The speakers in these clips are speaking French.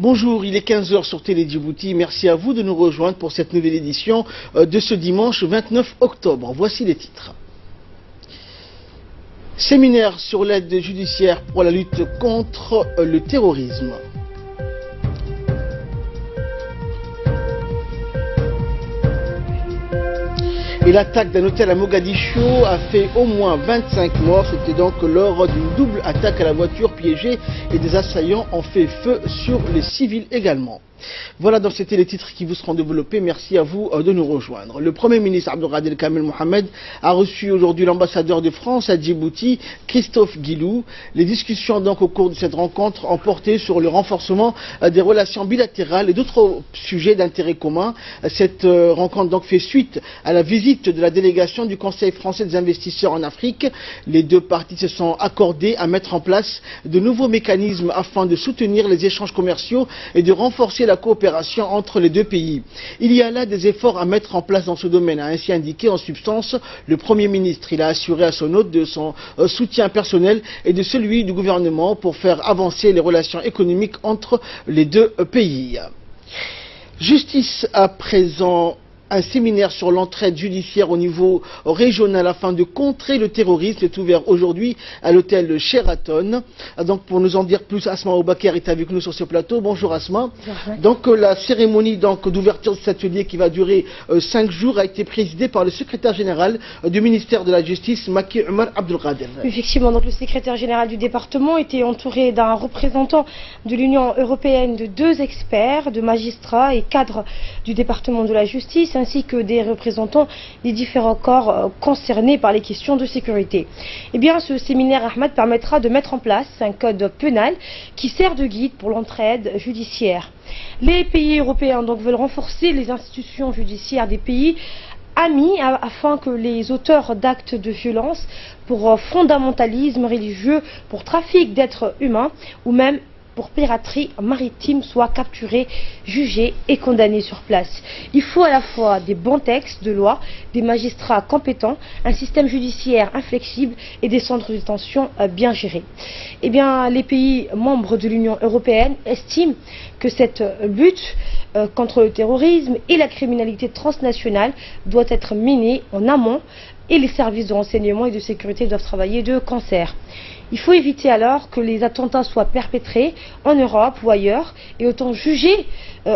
Bonjour, il est 15 h sur Télé Djibouti. Merci à vous de nous rejoindre pour cette nouvelle édition de ce dimanche 29 octobre. Voici les titres. Séminaire sur l'aide judiciaire pour la lutte contre le terrorisme. Et l'attaque d'un hôtel à Mogadiscio a fait au moins 25 morts. C'était donc lors d'une double attaque à la voiture piégée et des assaillants ont fait feu sur les civils également. Voilà, donc c'était les titres qui vous seront développés. Merci à vous de nous rejoindre. Le Premier ministre Abdelkader Kamel Mohamed a reçu aujourd'hui l'ambassadeur de France à Djibouti, Christophe Guilou. Les discussions donc au cours de cette rencontre ont porté sur le renforcement des relations bilatérales et d'autres sujets d'intérêt commun. Cette rencontre donc fait suite à la visite de la délégation du Conseil français des investisseurs en Afrique. Les deux parties se sont accordées à mettre en place de nouveaux mécanismes afin de soutenir les échanges commerciaux et de renforcer la coopération entre les deux pays. Il y a là des efforts à mettre en place dans ce domaine, a ainsi indiqué en substance le Premier ministre. Il a assuré à son hôte de son soutien personnel et de celui du gouvernement pour faire avancer les relations économiques entre les deux pays. Justice à présent. Un séminaire sur l'entraide judiciaire au niveau régional afin de contrer le terrorisme est ouvert aujourd'hui à l'hôtel Sheraton. Donc pour nous en dire plus, Asma Obaker est avec nous sur ce plateau. Bonjour Asma. Bonjour. Donc la cérémonie d'ouverture de cet atelier qui va durer 5 jours a été présidée par le secrétaire général du ministère de la Justice, Maki Omar Abdelkader. Effectivement, donc le secrétaire général du département était entouré d'un représentant de l'Union européenne, de 2 experts, de magistrats et cadres du département de la justice, ainsi que des représentants des différents corps concernés par les questions de sécurité. Eh bien, ce séminaire Ahmed permettra de mettre en place un code pénal qui sert de guide pour l'entraide judiciaire. Les pays européens donc veulent renforcer les institutions judiciaires des pays amis afin que les auteurs d'actes de violence pour fondamentalisme religieux, pour trafic d'êtres humains ou même pour piraterie maritime soient capturés, jugés et condamnés sur place. Il faut à la fois des bons textes de loi, des magistrats compétents, un système judiciaire inflexible et des centres de détention bien gérés. Eh bien, les pays membres de l'Union européenne estiment que cette lutte contre le terrorisme et la criminalité transnationale doit être menée en amont et les services de renseignement et de sécurité doivent travailler de concert. Il faut éviter alors que les attentats soient perpétrés en Europe ou ailleurs et autant juger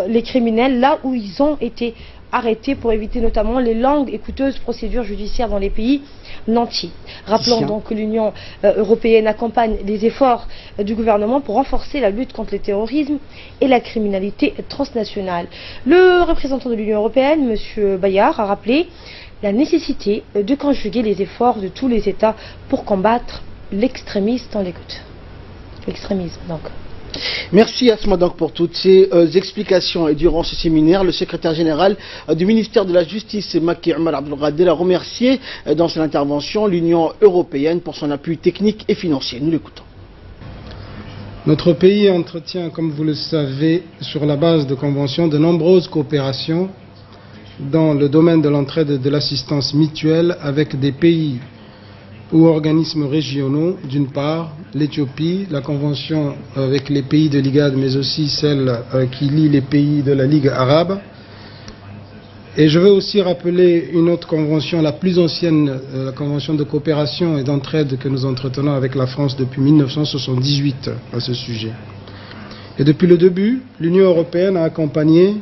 les criminels là où ils ont été arrêtés pour éviter notamment les longues et coûteuses procédures judiciaires dans les pays nantis. Rappelons donc que l'Union européenne accompagne les efforts du gouvernement pour renforcer la lutte contre le terrorisme et la criminalité transnationale. Le représentant de l'Union européenne, M. Bayard, a rappelé la nécessité de conjuguer les efforts de tous les États pour combattre l'extrémisme dans l'écoute. L'extrémisme, donc. Merci Asma donc pour toutes ces explications. Et durant ce séminaire, le secrétaire général du ministère de la Justice, Maki Omar Abdelkader, a remercié dans son intervention l'Union européenne pour son appui technique et financier. Nous l'écoutons. Notre pays entretient, comme vous le savez, sur la base de conventions, de nombreuses coopérations dans le domaine de l'entraide et de l'assistance mutuelle avec des pays ou organismes régionaux, d'une part, l'Éthiopie, la convention avec les pays de l'IGAD, mais aussi celle qui lie les pays de la Ligue arabe. Et je veux aussi rappeler une autre convention, la plus ancienne, la convention de coopération et d'entraide que nous entretenons avec la France depuis 1978 à ce sujet. Et depuis le début, l'Union européenne a accompagné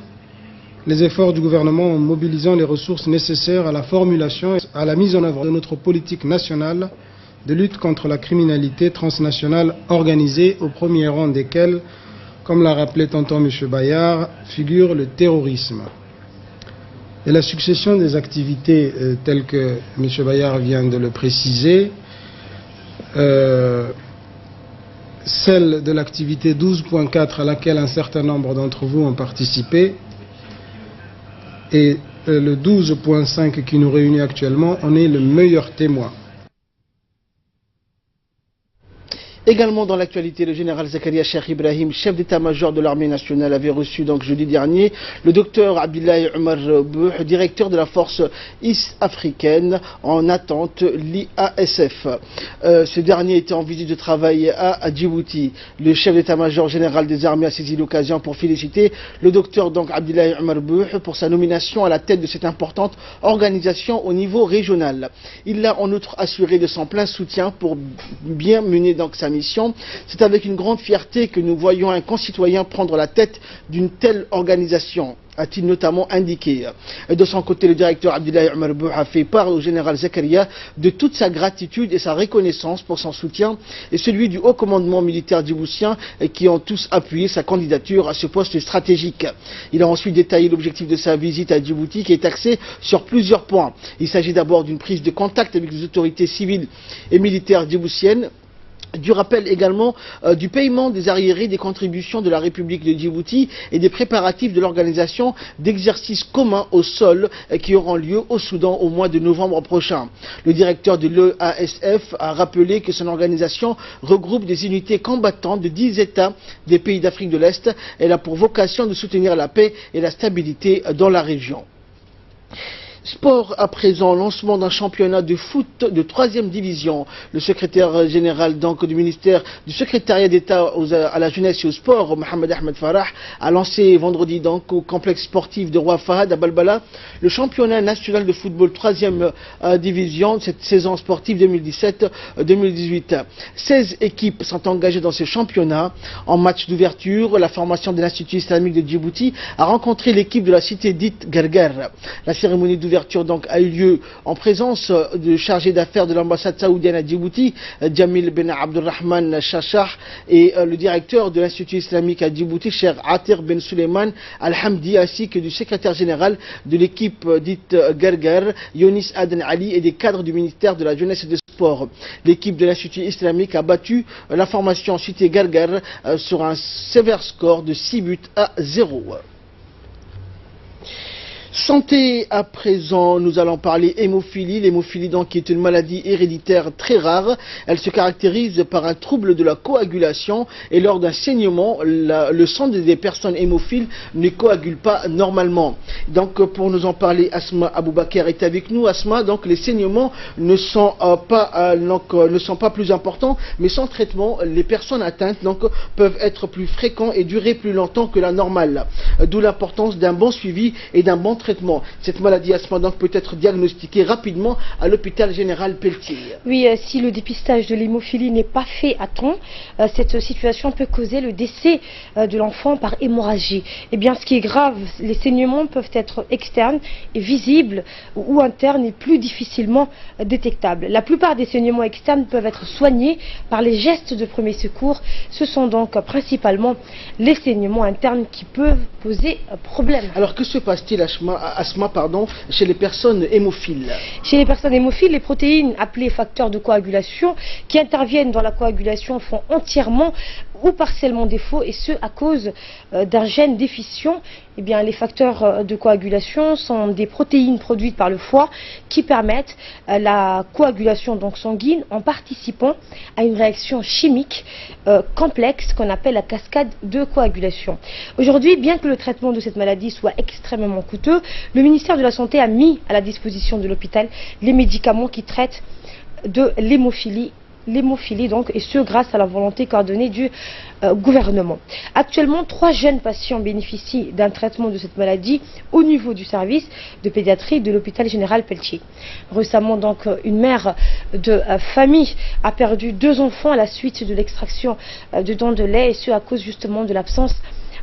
les efforts du gouvernement en mobilisant les ressources nécessaires à la formulation et à la mise en œuvre de notre politique nationale de lutte contre la criminalité transnationale organisée, au premier rang desquelles, comme l'a rappelé tantôt M. Bayard, figure le terrorisme. Et la succession des activités telles que M. Bayard vient de le préciser, celle de l'activité 12.4 à laquelle un certain nombre d'entre vous ont participé, et le 12.5 qui nous réunit actuellement en est le meilleur témoin. Également dans l'actualité, le général Zakaria Cheikh Ibrahim, chef d'état-major de l'armée nationale, avait reçu donc jeudi dernier le docteur Abdoulaye Omar Bouh, directeur de la force est-africaine en attente, l'IASF. Ce dernier était en visite de travail à Djibouti. Le chef d'état-major général des armées a saisi l'occasion pour féliciter le docteur donc Abdoulaye Omar Bouh pour sa nomination à la tête de cette importante organisation au niveau régional. Il l'a en outre assuré de son plein soutien pour bien mener donc sa mission. C'est avec une grande fierté que nous voyons un concitoyen prendre la tête d'une telle organisation, a-t-il notamment indiqué. De son côté, le directeur Abdoulaye Omar Bouh a fait part au général Zakaria de toute sa gratitude et sa reconnaissance pour son soutien et celui du haut commandement militaire djiboutien qui ont tous appuyé sa candidature à ce poste stratégique. Il a ensuite détaillé l'objectif de sa visite à Djibouti qui est axé sur plusieurs points. Il s'agit d'abord d'une prise de contact avec les autorités civiles et militaires djiboutiennes, du rappel également du paiement des arriérés des contributions de la République de Djibouti et des préparatifs de l'organisation d'exercices communs au sol qui auront lieu au Soudan au mois de novembre prochain. Le directeur de l'EASF a rappelé que son organisation regroupe des unités combattantes de 10 États des pays d'Afrique de l'Est. Elle a pour vocation de soutenir la paix et la stabilité dans la région. Sport à présent, lancement d'un championnat de foot de 3e division. Le secrétaire général donc du ministère du secrétariat d'État à la jeunesse et au sport, Mohamed Ahmed Farah, a lancé vendredi donc au complexe sportif de Roi Fahad à Balbala le championnat national de football 3e division de cette saison sportive 2017-2018. 16 équipes sont engagées dans ce championnat. En match d'ouverture, la formation de l'Institut islamique de Djibouti a rencontré l'équipe de la cité dite Gerger. La cérémonie d'ouverture donc a eu lieu en présence du chargé d'affaires de l'ambassade saoudienne à Djibouti, Jamil Ben Abdurrahman Chachah, et le directeur de l'Institut islamique à Djibouti, Cheikh Atir Ben Suleiman Al-Hamdi, ainsi que du secrétaire général de l'équipe dite Gerger, Yonis Aden Ali, et des cadres du ministère de la jeunesse et des sports. L'équipe de l'Institut islamique a battu la formation cité Gerger sur un sévère score de 6-0. Santé à présent, nous allons parler hémophilie. L'hémophilie donc est une maladie héréditaire très rare. Elle se caractérise par un trouble de la coagulation et lors d'un saignement, le sang des personnes hémophiles ne coagule pas normalement. Donc pour nous en parler, Asma Aboubakar est avec nous. Asma, donc les saignements ne sont pas plus importants, mais sans traitement, les personnes atteintes donc peuvent être plus fréquents et durer plus longtemps que la normale. D'où l'importance d'un bon suivi et d'un bon traitement. Cette maladie Asma donc peut être diagnostiquée rapidement à l'hôpital général Pelletier. Oui, si le dépistage de l'hémophilie n'est pas fait à temps, cette situation peut causer le décès de l'enfant par hémorragie. Et bien, ce qui est grave, les saignements peuvent être externes et visibles ou internes et plus difficilement détectables. La plupart des saignements externes peuvent être soignés par les gestes de premier secours. Ce sont donc principalement les saignements internes qui peuvent poser problème. Alors que se passe-t-il Asma, chez les personnes hémophiles? Chez les personnes hémophiles, les protéines appelées facteurs de coagulation qui interviennent dans la coagulation font entièrement ou partiellement défaut, et ce à cause d'un gène déficient. Eh bien, les facteurs de coagulation sont des protéines produites par le foie qui permettent la coagulation donc sanguine en participant à une réaction chimique complexe qu'on appelle la cascade de coagulation. Aujourd'hui, bien que le traitement de cette maladie soit extrêmement coûteux, le ministère de la Santé a mis à la disposition de l'hôpital les médicaments qui traitent de l'hémophilie donc, et ce grâce à la volonté coordonnée du gouvernement. Actuellement, 3 jeunes patients bénéficient d'un traitement de cette maladie au niveau du service de pédiatrie de l'hôpital général Pelletier. Récemment, donc, une mère de famille a perdu 2 enfants à la suite de l'extraction de dents de lait, et ce à cause justement de l'absence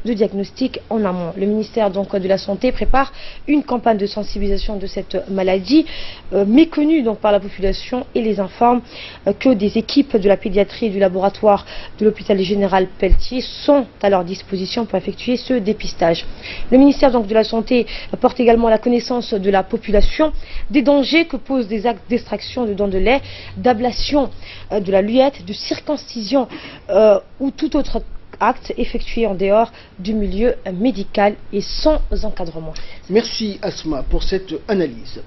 de diagnostic en amont. Le ministère donc de la Santé prépare une campagne de sensibilisation de cette maladie méconnue donc par la population, et les informe que des équipes de la pédiatrie et du laboratoire de l'hôpital général Pelletier sont à leur disposition pour effectuer ce dépistage. Le ministère donc de la Santé porte également à la connaissance de la population des dangers que posent des actes d'extraction de dents de lait, d'ablation de la luette, de circoncision ou tout autre actes effectués en dehors du milieu médical et sans encadrement. Merci Asma pour cette analyse.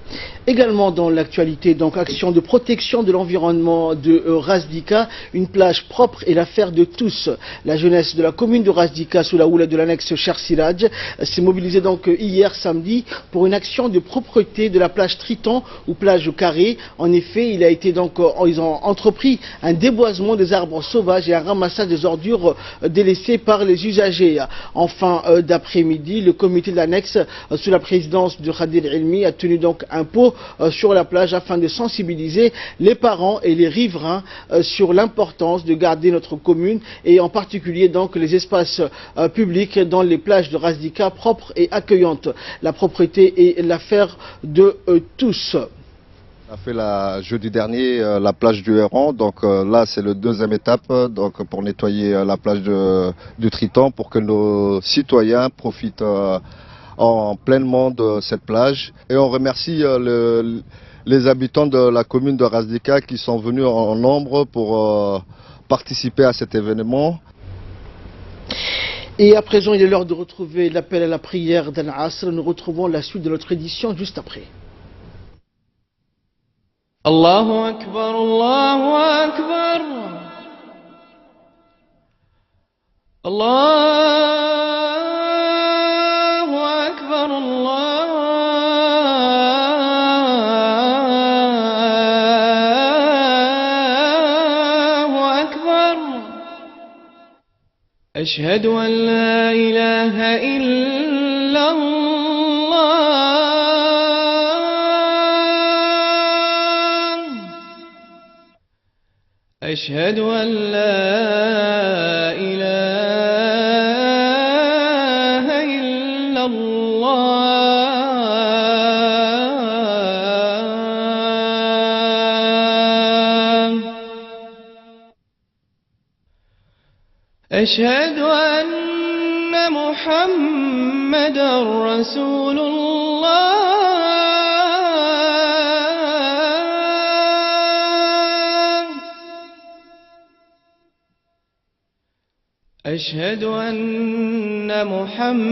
Également dans l'actualité, donc action de protection de l'environnement de Razdika, une plage propre est l'affaire de tous. La jeunesse de la commune de Razdika sous la houlette de l'annexe Cher Siraj s'est mobilisée donc hier samedi pour une action de propreté de la plage Triton ou plage Carré. En effet, ils ont entrepris un déboisement des arbres sauvages et un ramassage des ordures délaissées par les usagers. En fin d'après-midi, le comité de l'annexe sous la présidence de Khadir Ilmi a tenu donc un pot sur la plage afin de sensibiliser les parents et les riverains sur l'importance de garder notre commune et en particulier donc les espaces publics dans les plages de Razdika propres et accueillantes. La propreté est l'affaire de tous. On a fait jeudi dernier la plage du Héron, donc là c'est la deuxième étape donc, pour nettoyer la plage du Triton pour que nos citoyens profitent pleinement de cette plage. Et on remercie les habitants de la commune de Razdika qui sont venus en nombre pour participer à cet événement. Et à présent, il est l'heure de retrouver l'appel à la prière d'Al-Asr. Nous retrouvons la suite de notre édition juste après. Allahu Akbar, Allahu Akbar, Allahu Akbar, Allahu Akbar. Ashhadu an la ilaha illa Allah. أشهد أن لا إله إلا الله أشهد أن محمدا رسول الله أشهد أن محمدا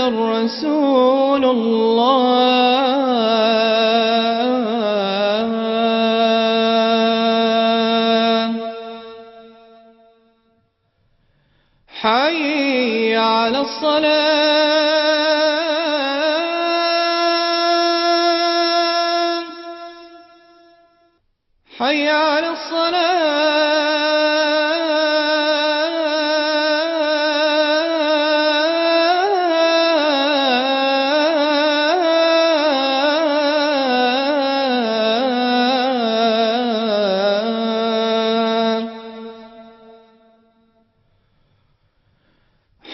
رسول الله حي على الصلاة حي على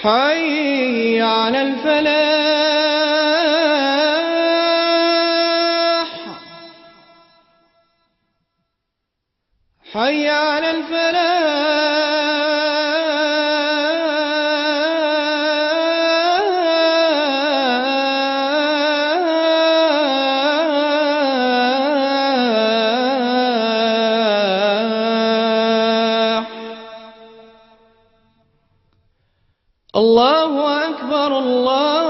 حي على الفلاح حي على الفلاح الله أكبر الله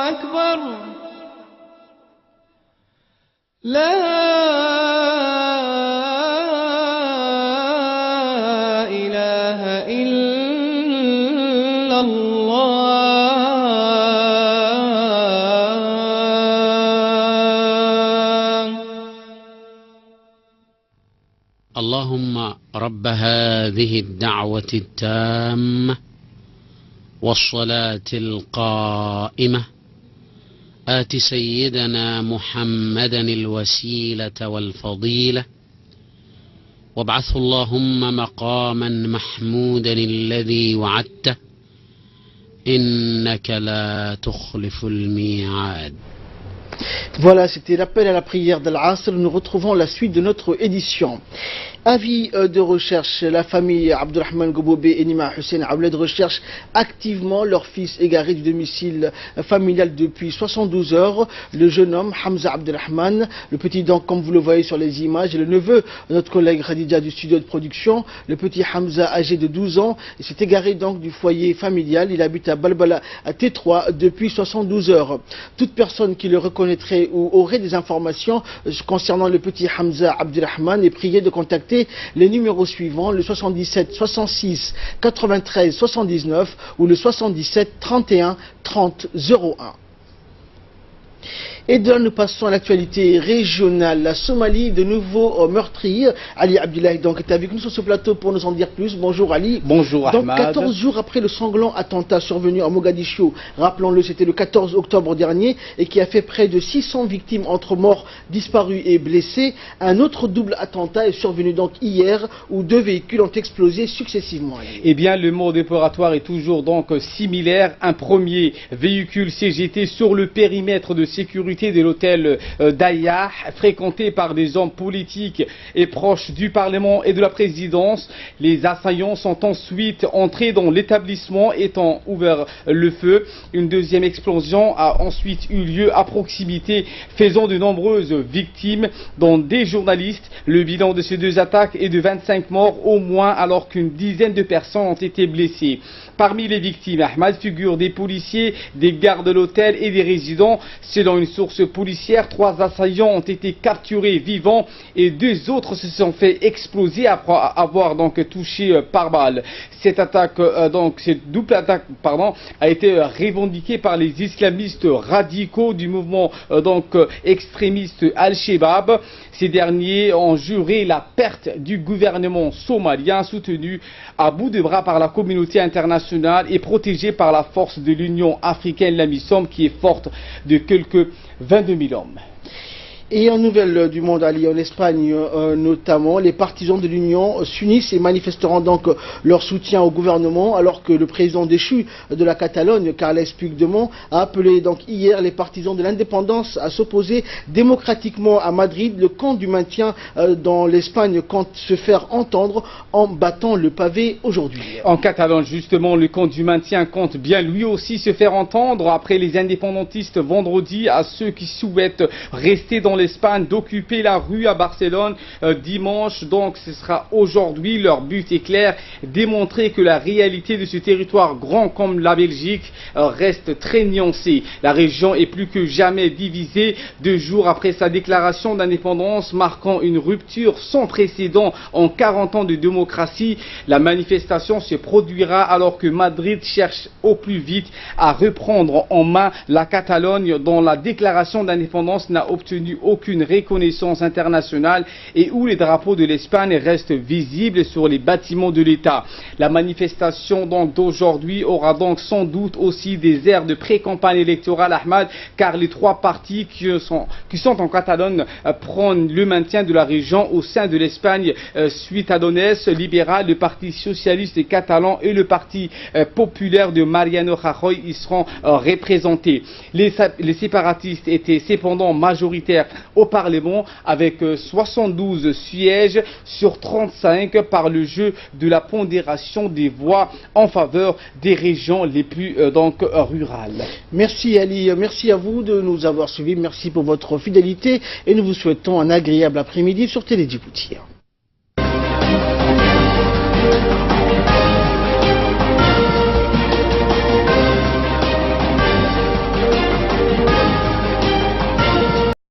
أكبر لا إله إلا الله اللهم رب هذه الدعوة التامة والصلاة القائمة آت سيدنا محمدا الوسيلة والفضيلة وابعثه اللهم مقاما محمودا الذي وعدته إنك لا تخلف الميعاد. Voilà, c'était l'appel à la prière d'Al-Asr. Nous retrouvons la suite de notre édition. Avis de recherche, la famille Abdurrahman Gobobé et Nima Hussein Aouled recherchent activement leur fils égaré du domicile familial depuis 72 heures. Le jeune homme, Hamza Abdurrahman, le petit donc comme vous le voyez sur les images, est le neveu de notre collègue Khadija du studio de production. Le petit Hamza, âgé de 12 ans, s'est égaré donc du foyer familial. Il habite à Balbala, à T3, depuis 72 heures. Toute personne qui le reconnaîtrait ou aurait des informations concernant le petit Hamza Abdurrahman est priée de contacter les numéros suivants, le 77 66 93 79 ou le 77 31 30 01. Et là, nous passons à l'actualité régionale. La Somalie, de nouveaux meurtriers. Ali Abdullahi donc est avec nous sur ce plateau pour nous en dire plus. Bonjour Ali. Bonjour Ahmad. Donc 14 jours après le sanglant attentat survenu à Mogadiscio, rappelons-le, c'était le 14 octobre dernier et qui a fait près de 600 victimes entre morts, disparus et blessés. Un autre double attentat est survenu donc hier où 2 véhicules ont explosé successivement. Eh bien, le mode opératoire est toujours donc similaire. Un premier véhicule CGT sur le périmètre de sécurité de l'hôtel d'Ayah, fréquenté par des hommes politiques et proches du Parlement et de la présidence. Les assaillants sont ensuite entrés dans l'établissement et ont ouvert le feu. Une deuxième explosion a ensuite eu lieu à proximité, faisant de nombreuses victimes, dont des journalistes. Le bilan de ces 2 attaques est de 25 morts au moins, alors qu'une dizaine de personnes ont été blessées. Parmi les victimes, Ahmad, figurent des policiers, des gardes de l'hôtel et des résidents. Selon une source policière, 3 assaillants ont été capturés vivants et 2 autres se sont fait exploser après avoir donc touché par balle. Cette double attaque, a été revendiquée par les islamistes radicaux du mouvement extrémiste Al-Shabaab. Ces derniers ont juré la perte du gouvernement somalien, soutenu à bout de bras par la communauté internationale et protégé par la force de l'Union africaine, la MISOM, qui est forte de quelques 22 000 hommes. Et en nouvelle du monde, Ali, en Espagne notamment, les partisans de l'Union s'unissent et manifesteront donc leur soutien au gouvernement, alors que le président déchu de la Catalogne, Carles Puigdemont, a appelé donc hier les partisans de l'indépendance à s'opposer démocratiquement à Madrid. Le camp du maintien dans l'Espagne compte se faire entendre en battant le pavé aujourd'hui. En Catalogne, justement, le camp du maintien compte bien lui aussi se faire entendre après les indépendantistes vendredi à ceux qui souhaitent rester dans l'Espagne d'occuper la rue à Barcelone dimanche. Donc ce sera aujourd'hui. Leur but est clair, démontrer que la réalité de ce territoire grand comme la Belgique reste très nuancée. La région est plus que jamais divisée 2 jours après sa déclaration d'indépendance, marquant une rupture sans précédent en 40 ans de démocratie. La manifestation se produira alors que Madrid cherche au plus vite à reprendre en main la Catalogne, dont la déclaration d'indépendance n'a obtenu aucune reconnaissance internationale et où les drapeaux de l'Espagne restent visibles sur les bâtiments de l'État. La manifestation donc d'aujourd'hui aura donc sans doute aussi des airs de pré-campagne électorale, Ahmad, car les 3 partis qui sont en Catalogne prônent le maintien de la région au sein de l'Espagne. Ciudadanos libéral, le parti socialiste catalan et le parti populaire de Mariano Rajoy y seront représentés. Les séparatistes étaient cependant majoritaires au Parlement avec 72 sièges sur 35 par le jeu de la pondération des voix en faveur des régions les plus rurales. Merci Ali, merci à vous de nous avoir suivis, merci pour votre fidélité et nous vous souhaitons un agréable après-midi sur Télé Djibouti.